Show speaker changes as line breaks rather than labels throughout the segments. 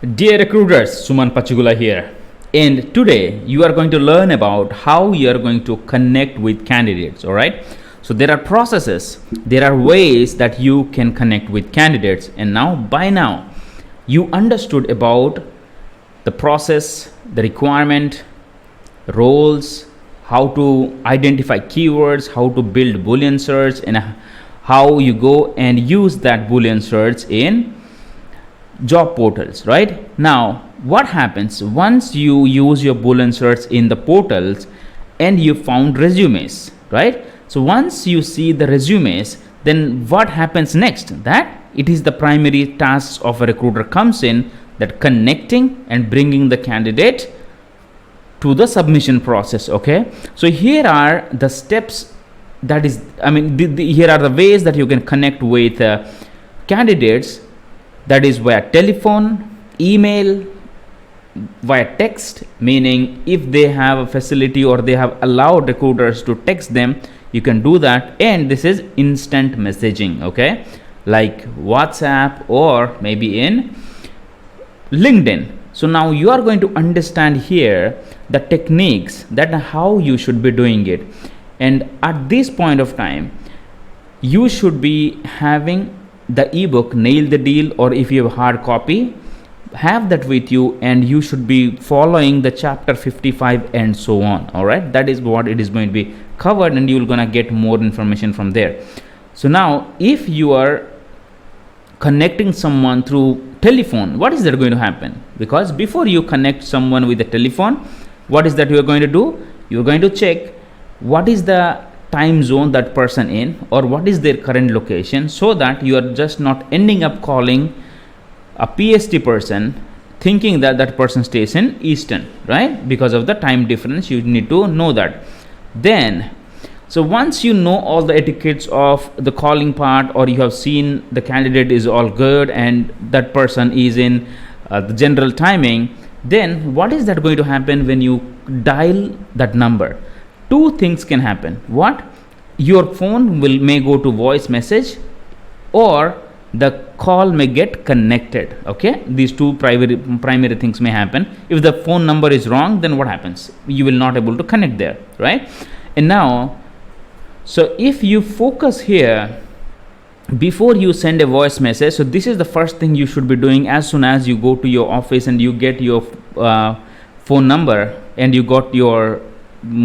Dear recruiters, Suman Pachigulla here. And today you are going to learn about how you are going to connect with candidates, all right? So there are processes, there are ways that you can connect with candidates. And by now, you understood about the process, the requirement, roles, how to identify keywords, how to build Boolean search, and how you go and use that Boolean search in job portals. Right now, what happens once you use your Boolean search in the portals and you found resumes, right? So once you see the resumes, then what happens next? That it is the primary tasks of a recruiter comes in, that connecting and bringing the candidate to the submission process. Okay, so here are the steps, that is, here are the ways that you can connect with candidates, that is via telephone, email, via text, meaning if they have a facility or they have allowed recruiters to text them, you can do that. And this is instant messaging, okay, like WhatsApp or maybe in LinkedIn. So now you are going to understand here the techniques, that how you should be doing it. And at this point of time, you should be having the ebook Nail the Deal, or if you have hard copy, have that with you, and you should be following the chapter 55 and so on. All right, that is what it is going to be covered, and you're gonna get more information from there. So now if you are connecting someone through telephone, what is that going to happen? Because before you connect someone with the telephone, what is that you are going to do? You are going to check what is the time zone that person in, or what is their current location, so that you are just not ending up calling a PST person thinking that that person stays in Eastern, right? Because of the time difference, you need to know that. Then, so once you know all the etiquettes of the calling part, or you have seen the candidate is all good and that person is in the general timing, then what is that going to happen when you dial that number? Two things can happen. What? Your phone may go to voice message, or the call may get connected. Okay, these two primary things may happen. If the phone number is wrong, then what happens? You will not able to connect there, right? And now, so if you focus here before you send a voice message, so this is the first thing you should be doing. As soon as you go to your office and you get your phone number and you got your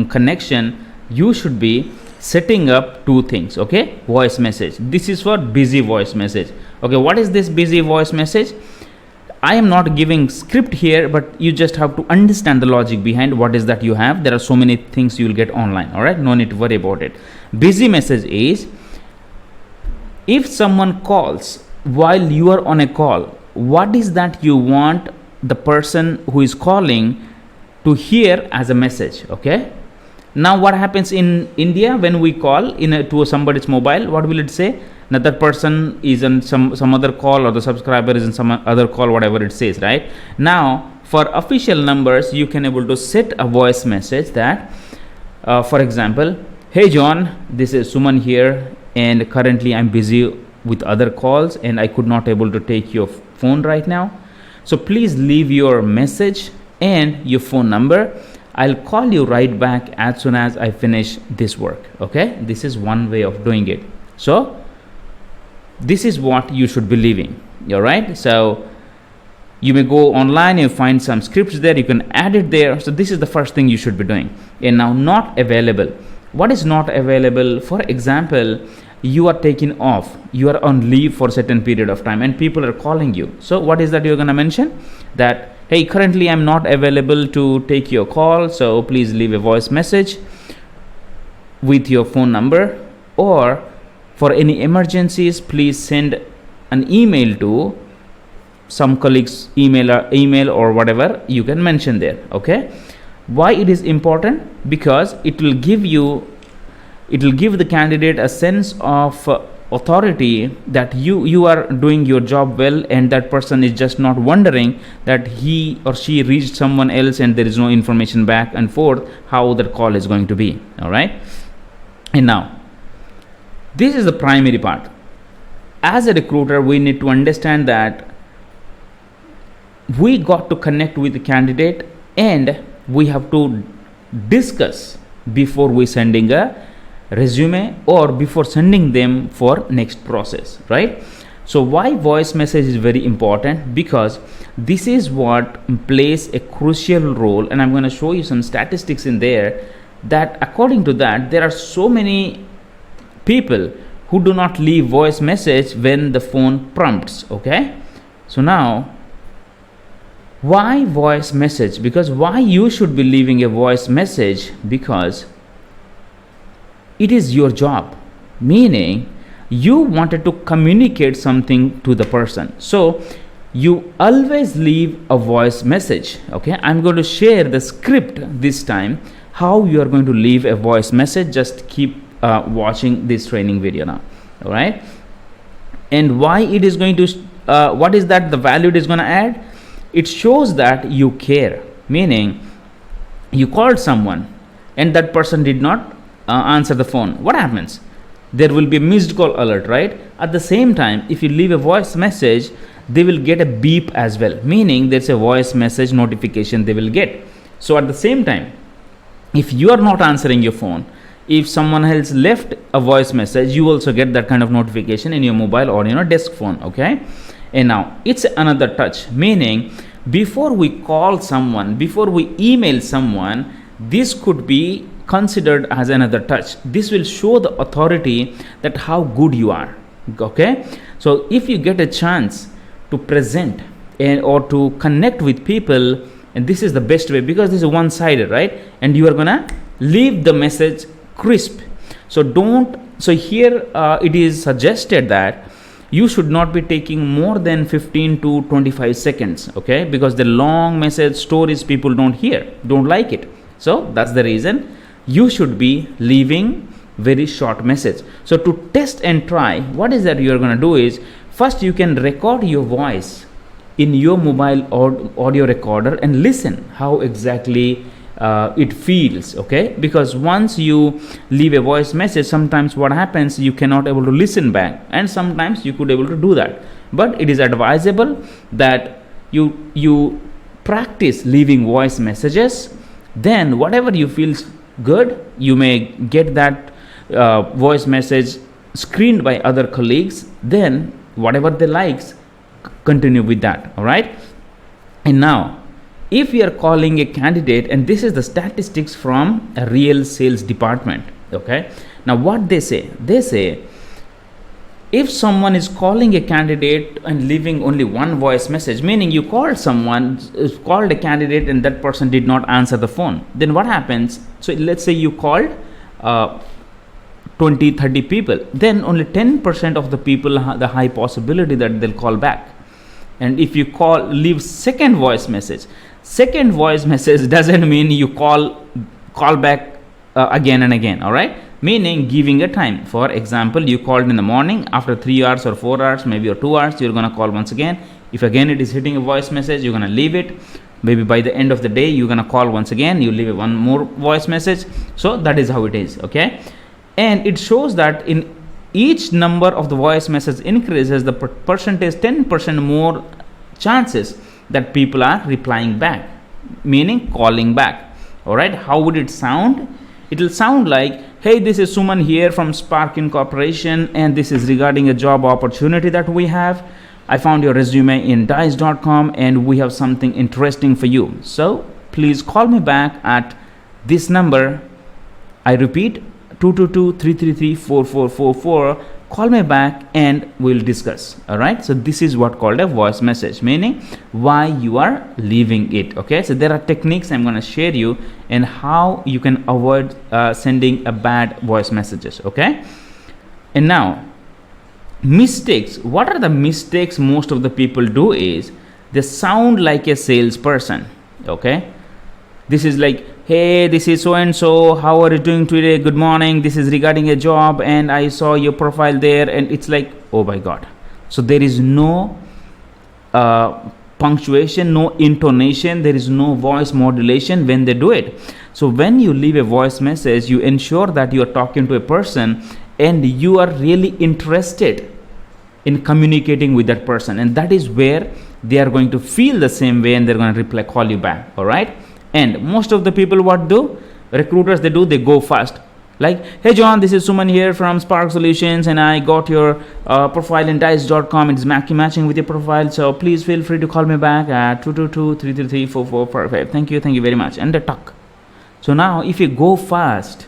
connection, you should be setting up two things. Okay, voice message, this is for busy voice message. Okay, what is this busy voice message? I am not giving script here, but you just have to understand the logic behind what is that you have. There are so many things you will get online. All right, no need to worry about it. Busy message is if someone calls while you are on a call, what is that you want the person who is calling to hear as a message. Okay, now what happens in India when we call to somebody's mobile? What will it say? Now that person is on some other call, or the subscriber is in some other call, whatever it says, right? Now for official numbers, you can able to set a voice message that for example, hey John, this is Suman here, and currently I'm busy with other calls and I could not able to take your phone right now, so please leave your message and your phone number. I'll call you right back as soon as I finish this work. Okay, this is one way of doing it. So this is what you should be leaving. All right, so you may go online, you find some scripts there, you can add it there. So this is the first thing you should be doing. And now, not available. What is not available? For example, you are taking off, you are on leave for a certain period of time and people are calling you. So what is that you're going to mention? That, hey, currently I'm not available to take your call, so please leave a voice message with your phone number, or for any emergencies, please send an email to some colleagues email or whatever you can mention there. Okay, why it is important? Because it will give the candidate a sense of authority that you are doing your job well, and that person is just not wondering that he or she reached someone else and there is no information back and forth how that call is going to be. All right, and now this is the primary part. As a recruiter, we need to understand that we got to connect with the candidate, and we have to discuss before we sending a resume or before sending them for next process, right? So why voice message is very important? Because this is what plays a crucial role, and I'm going to show you some statistics in there that according to that there are so many people who do not leave voice message when the phone prompts. Okay, so now why voice message? Because why you should be leaving a voice message? Because it is your job, meaning you wanted to communicate something to the person, so you always leave a voice message. Okay, I'm going to share the script this time how you are going to leave a voice message. Just keep watching this training video now. All right, and why it is going to what is that the value it is going to add? It shows that you care, meaning you called someone and that person did not answer the phone. What happens? There will be a missed call alert, right? At the same time, if you leave a voice message, they will get a beep as well, meaning there's a voice message notification they will get. So at the same time, if you are not answering your phone, if someone else left a voice message, you also get that kind of notification in your mobile or in your desk phone. Okay, and now it's another touch, meaning before we call someone, before we email someone, this could be considered as another touch. This will show the authority that how good you are. Okay, so if you get a chance to present or to connect with people, and this is the best way, because this is one-sided, right? And you are gonna leave the message crisp. So here it is suggested that you should not be taking more than 15 to 25 seconds. Okay, because the long message stories people don't like it. So that's the reason you should be leaving very short message. So to test and try, what is that you are going to do is, first you can record your voice in your mobile or audio recorder and listen how exactly it feels. Okay, because once you leave a voice message, sometimes what happens, you cannot able to listen back, and sometimes you could able to do that. But it is advisable that you practice leaving voice messages. Then whatever you feel good, you may get that voice message screened by other colleagues, then whatever they likes, continue with that. All right, and now if you are calling a candidate, and this is the statistics from a real sales department. Okay, now what they say if someone is calling a candidate and leaving only one voice message, meaning you called a candidate and that person did not answer the phone, then what happens? So let's say you called 20-30 people, then only 10% of the people, the high possibility that they'll call back. And if you leave second voice message doesn't mean you call back again and again. All right, meaning giving a time. For example, you called in the morning, after 3 hours or 4 hours, maybe or 2 hours, you're going to call once again. If again it is hitting a voice message, you're going to leave it. Maybe by the end of the day, you're going to call once again, you leave one more voice message. So that is how it is. Okay, and it shows that in each number of the voice message increases, the percentage 10% more chances that people are replying back, meaning calling back. All right, how would it sound? It will sound like, hey, this is Suman here from Spark Incorporation, and this is regarding a job opportunity that we have. I found your resume in dice.com and we have something interesting for you. So please call me back at this number. I repeat, 222-333-4444. Call me back and we'll discuss. All right, so this is what called a voice message, meaning why you are leaving it. Okay, so there are techniques I'm going to share you and how you can avoid sending a bad voice messages. Okay, and now mistakes. What are the mistakes most of the people do is they sound like a salesperson. Okay, this is like, hey, this is so and so, how are you doing today, good morning, this is regarding a job and I saw your profile there, and it's like, oh my god. So there is no punctuation, no intonation, there is no voice modulation when they do it. So when you leave a voice message, you ensure that you are talking to a person and you are really interested in communicating with that person, and that is where they are going to feel the same way and they're going to reply, call you back. All right. And most of the people, what do recruiters, they go fast. Like, hey John, this is Suman here from Spark Solutions, and I got your profile in dice.com. It's matching with your profile, so please feel free to call me back at 222-333-4445. Thank you very much. And they talk. So now if you go fast,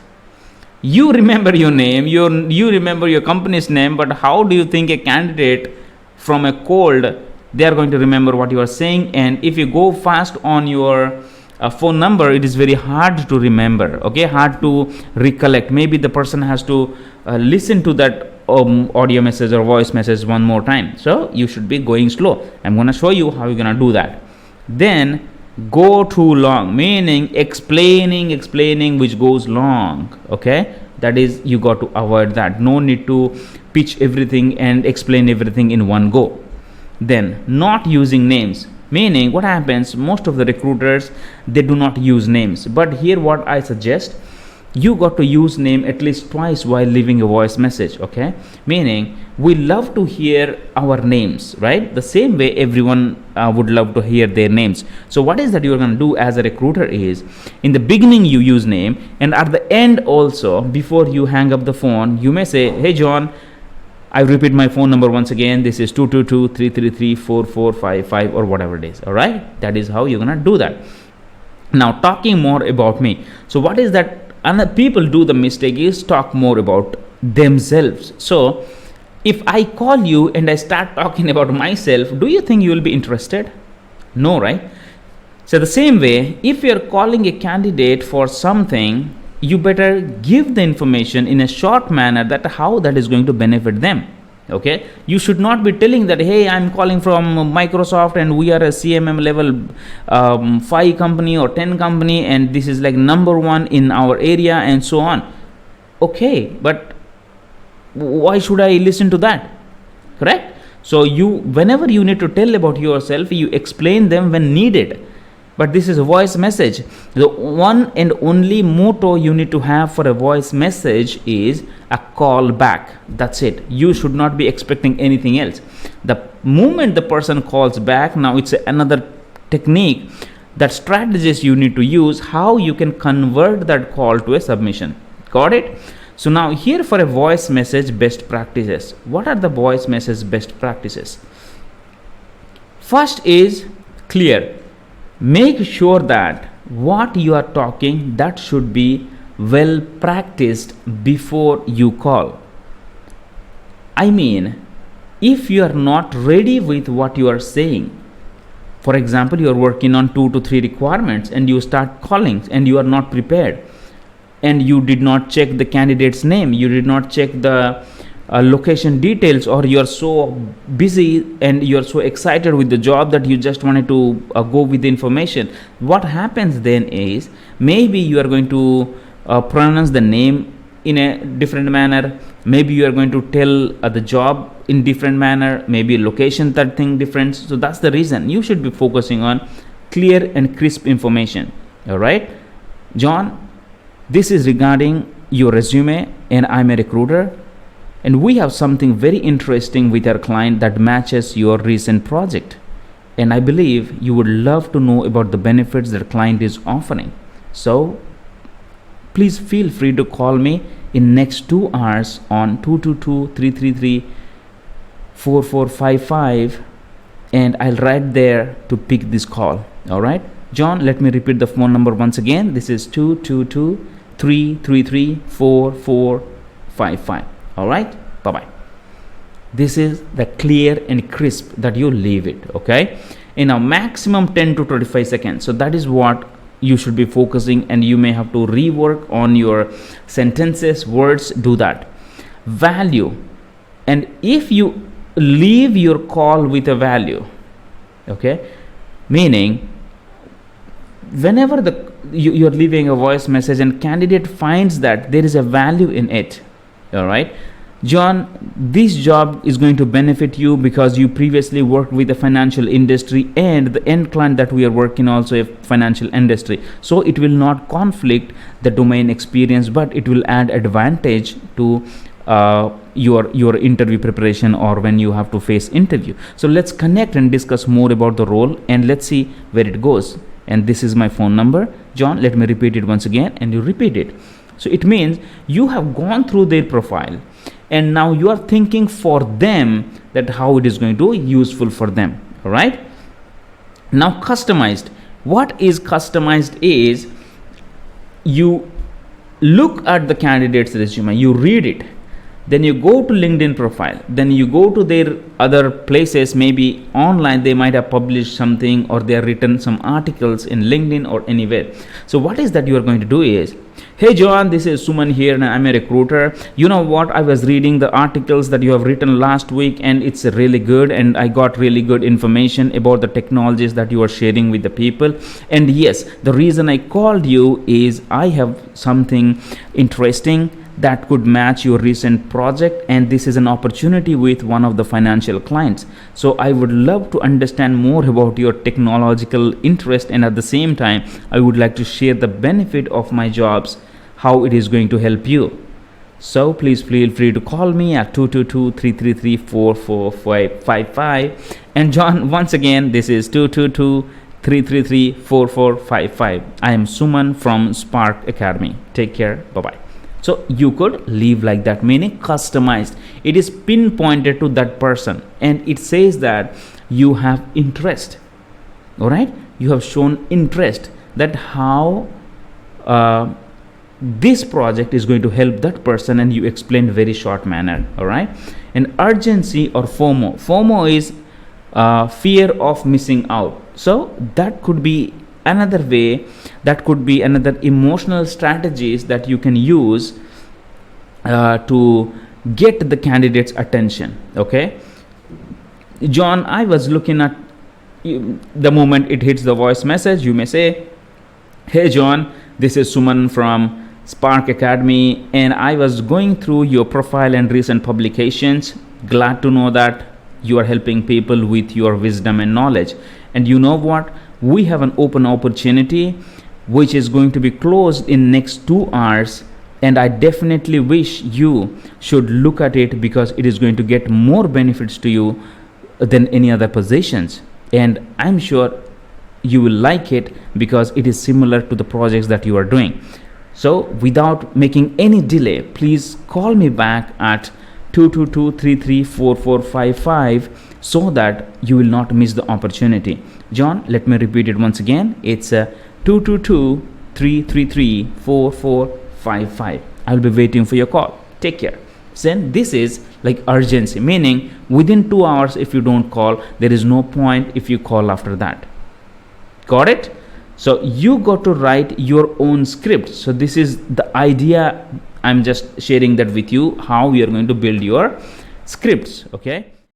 you remember your name, you remember your company's name, but how do you think a candidate from a cold, they are going to remember what you are saying? And if you go fast on your phone number, it is very hard to remember, okay, hard to recollect. Maybe the person has to listen to that audio message or voice message one more time. So you should be going slow. I'm going to show you how you're going to do that. Then go too long, meaning explaining which goes long, okay, that is, you got to avoid that. No need to pitch everything and explain everything in one go. Then not using names, meaning what happens, most of the recruiters, they do not use names. But here what I suggest, you got to use name at least twice while leaving a voice message, okay, meaning we love to hear our names, right? The same way everyone would love to hear their names. So what is that you're going to do as a recruiter is, in the beginning you use name, and at the end also, before you hang up the phone, you may say, hey John, I repeat my phone number once again. This is 222-333-4455 or whatever it is. All right. That is how you're going to do that. Now, talking more about me. So what is that? And people do the mistake is talk more about themselves. So if I call you and I start talking about myself, do you think you will be interested? No, right? So the same way, if you're calling a candidate for something, you better give the information in a short manner that how that is going to benefit them, okay? You should not be telling that, hey, I'm calling from Microsoft and we are a CMM level 5 company or 10 company and this is like number 1 in our area and so on. Okay, but why should I listen to that? Correct? So whenever you need to tell about yourself, you explain them when needed. But this is a voice message. The one and only motto you need to have for a voice message is a call back. That's it. You should not be expecting anything else. The moment the person calls back, now it's another technique, that strategies you need to use, how you can convert that call to a submission. Got it? So now here for a voice message best practices. What are the voice message best practices? First is clear. Make sure that what you are talking, that should be well practiced before you call. I mean, if you are not ready with what you are saying, for example, you are working on 2 to 3 requirements and you start calling and you are not prepared and you did not check the candidate's name, you did not check the location details, or you are so busy and you are so excited with the job that you just wanted to go with the information. What happens then is, maybe you are going to pronounce the name in a different manner, maybe you are going to tell the job in different manner, maybe location, that thing different. So that's the reason you should be focusing on clear and crisp information. All right, John, this is regarding your resume and I'm a recruiter and we have something very interesting with our client that matches your recent project, and I believe you would love to know about the benefits that client is offering. So please feel free to call me in next 2 hours on 222-333-4455 and I'll write there to pick this call. All right, John, let me repeat the phone number once again. This is 222-333-4455. All right, bye-bye. This is the clear and crisp that you leave it, okay, in a maximum 10 to 25 seconds. So that is what you should be focusing, and you may have to rework on your sentences, words. Do that. Value, and if you leave your call with a value, okay, meaning whenever you're leaving a voice message and candidate finds that there is a value in it, all right, John, this job is going to benefit you because you previously worked with the financial industry and the end client that we are working also a financial industry. So it will not conflict the domain experience, but it will add advantage to your interview preparation, or when you have to face interview. So let's connect and discuss more about the role, and let's see where it goes. And this is my phone number. John, let me repeat it once again, and you repeat it. So it means you have gone through their profile, and now you are thinking for them that how it is going to be useful for them. All right. Now customized. What is customized is you look at the candidate's resume, you read it, then you go to LinkedIn profile, then you go to their other places, maybe online they might have published something, or they have written some articles in LinkedIn or anywhere. So what is that you are going to do is, hey John, this is Suman here and I'm a recruiter. You know what, I was reading the articles that you have written last week, and it's really good, and I got really good information about the technologies that you are sharing with the people. And yes, the reason I called you is I have something interesting that could match your recent project, and this is an opportunity with one of the financial clients. So I would love to understand more about your technological interest, and at the same time I would like to share the benefit of my jobs, how it is going to help you. So please feel free to call me at 222-333-4455. And John, once again, this is 222-333-4455. I am Suman from Spark Academy. Take care. Bye-bye. So you could leave like that, meaning customized. It is pinpointed to that person, and it says that you have interest. All right, you have shown interest that how this project is going to help that person, and you explain very short manner. All right, and urgency or FOMO. FOMO is fear of missing out. So that could be another way, that could be another emotional strategies that you can use to get the candidate's attention. Okay, John, I was looking at the moment it hits the voice message, you may say, hey John, this is Suman from Spark Academy, and I was going through your profile and recent publications. Glad to know that you are helping people with your wisdom and knowledge. And you know what, we have an open opportunity which is going to be closed in next 2 hours, and I definitely wish you should look at it, because it is going to get more benefits to you than any other positions, and I'm sure you will like it because it is similar to the projects that you are doing. So without making any delay, please call me back at 222-333-4455 so that you will not miss the opportunity. John, let me repeat it once again. It's 222-333-4455. I'll be waiting for your call. Take care. Then this is like urgency, meaning within 2 hours if you don't call, there is no point if you call after that. Got it? So you got to write your own script. So this is the idea. I'm just sharing that with you, how we are going to build your scripts. Okay.